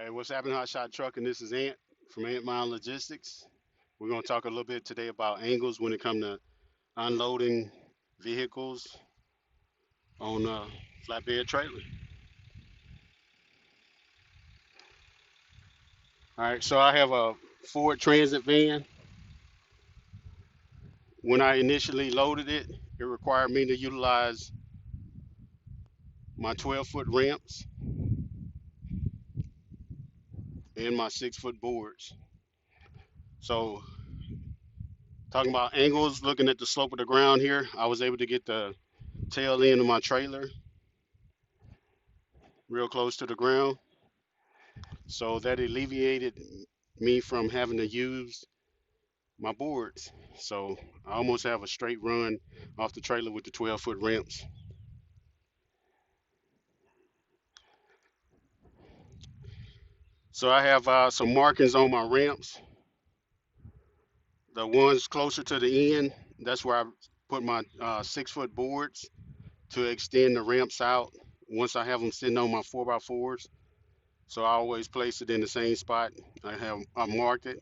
Hey, what's happening, Hotshot Trucking? This is Ant from Ant Mile Logistics. We're going to talk a little bit today about angles when it comes to unloading vehicles on a flatbed trailer. All right, so I have a Ford Transit van. When I initially loaded it, it required me to utilize my 12-foot ramps and my 6-foot boards. So, talking about angles, looking at the slope of the ground here, I was able to get the tail end of my trailer real close to the ground. So that alleviated me from having to use my boards. So I almost have a straight run off the trailer with the 12-foot ramps. So I have some markings on my ramps. The ones closer to the end, that's where I put my 6-foot boards to extend the ramps out once I have them sitting on my 4x4s. So I always place it in the same spot. I marked it.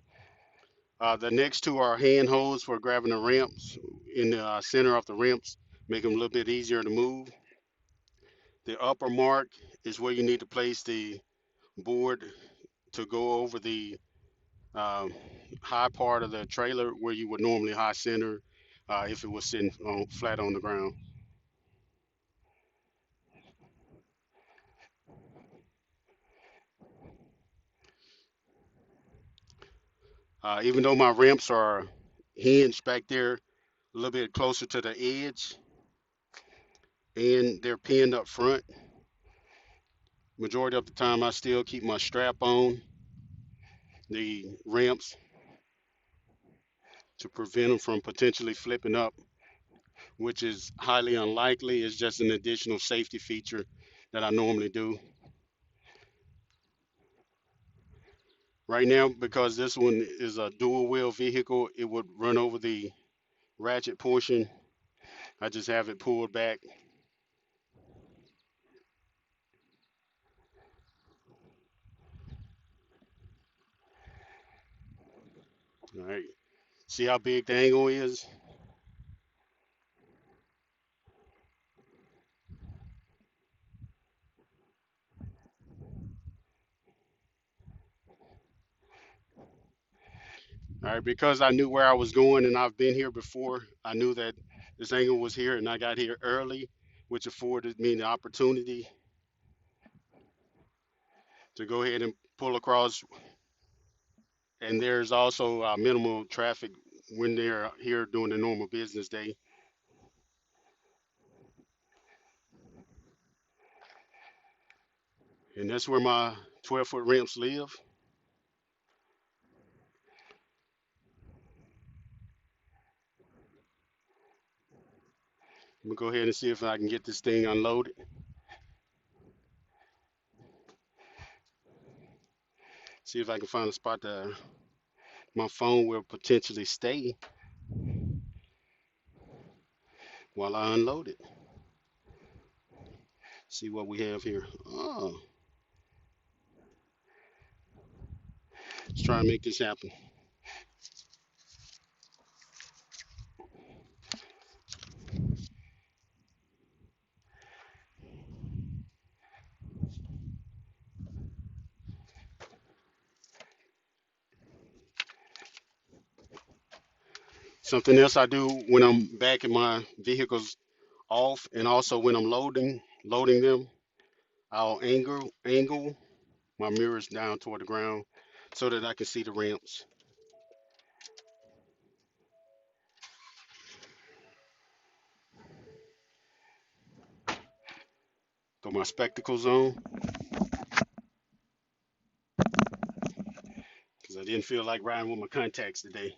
The next two are hand holds for grabbing the ramps in the center of the ramps, make them a little bit easier to move. The upper mark is where you need to place the board to go over the um, high part of the trailer where you would normally high center if it was sitting flat on the ground. Even though my ramps are hinged back there a little bit closer to the edge and they're pinned up front, majority of the time I still keep my strap on the ramps to prevent them from potentially flipping up, which is highly unlikely. It's just an additional safety feature that I normally do. Right now, because this one is a dual wheel vehicle, it would run over the ratchet portion. I just have it pulled back. All right. See how big the angle is? All right. Because I knew where I was going and I've been here before, I knew that this angle was here and I got here early, which afforded me the opportunity to go ahead and pull across. And there's also minimal traffic when they're here during the normal business day. And that's where my 12-foot ramps live. I'm gonna go ahead and see if I can get this thing unloaded. See if I can find a spot that my phone will potentially stay while I unload it. See what we have here. Oh, let's try and make this happen. Something else I do when I'm backing my vehicles off and also when I'm loading them, I'll angle my mirrors down toward the ground so that I can see the ramps. Throw my spectacles on because I didn't feel like riding with my contacts today.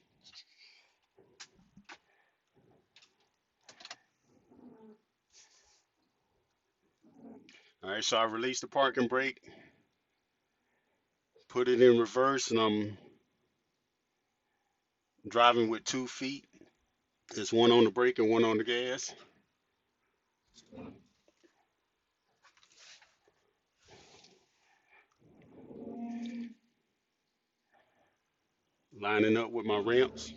All right, so I released the parking brake, put it in reverse, and I'm driving with 2 feet. There's one on the brake and one on the gas. lining up with my ramps.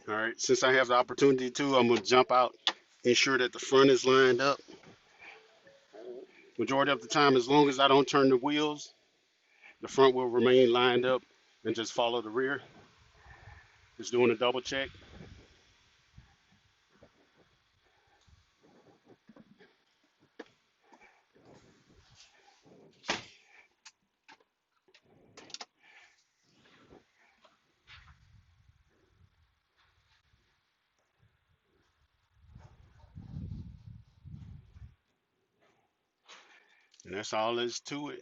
All right, since I have the opportunity to, I'm gonna jump out, ensure that the front is lined up. Majority of the time, as long as I don't turn the wheels, the front will remain lined up and just follow the rear. Just doing a double check. And that's all there is to it.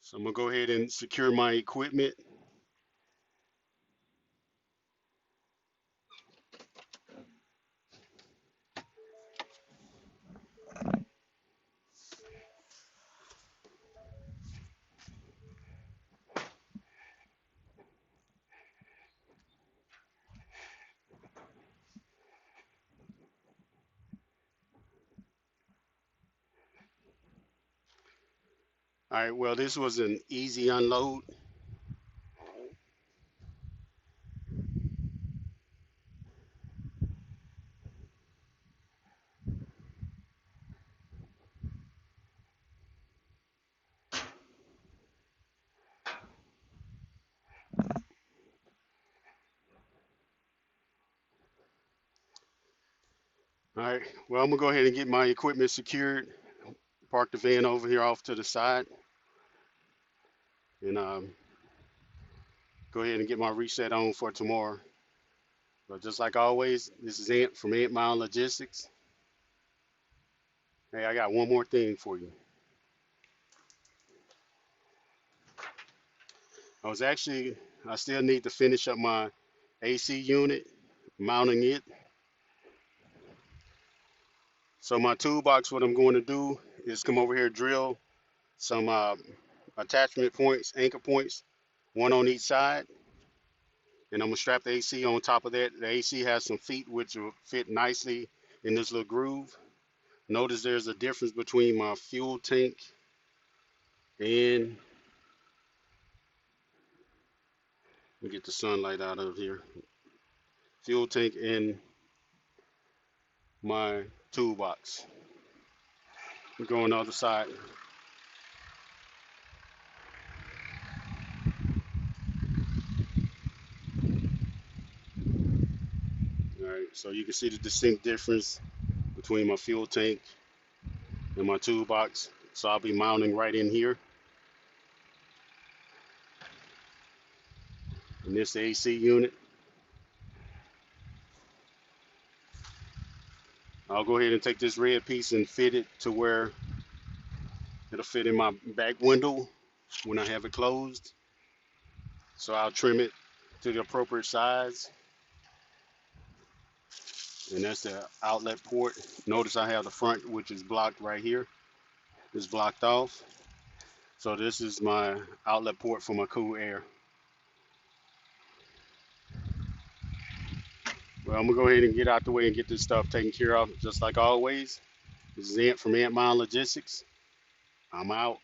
So I'm gonna go ahead and secure my equipment. All right, well, this was an easy unload. All right, well, I'm gonna go ahead and get my equipment secured, park the van over here off to the side, and go ahead and get my reset on for tomorrow. But just like always, this is Ant from Ant Mile Logistics. Hey, I got one more thing for you. I was actually, I still need to finish up my AC unit, mounting it. So my toolbox, what I'm going to do is come over here, drill some attachment points, anchor points, one on each side, and I'm gonna strap the AC on top of that. The AC has some feet which will fit nicely in this little groove. Notice there's a difference between my fuel tank and, let me get the sunlight out of here, fuel tank and my toolbox. We go on the other side. All right, so you can see the distinct difference between my fuel tank and my toolbox. So I'll be mounting right in here. And this AC unit. I'll go ahead and take this red piece and fit it to where it'll fit in my back window when I have it closed. So I'll trim it to the appropriate size. And that's the outlet port. Notice I have the front, which is blocked right here. It's blocked off. So this is my outlet port for my cool air. Well, I'm gonna go ahead and get out the way and get this stuff taken care of, just like always. This is Ant from Ant Mile Logistics. I'm out.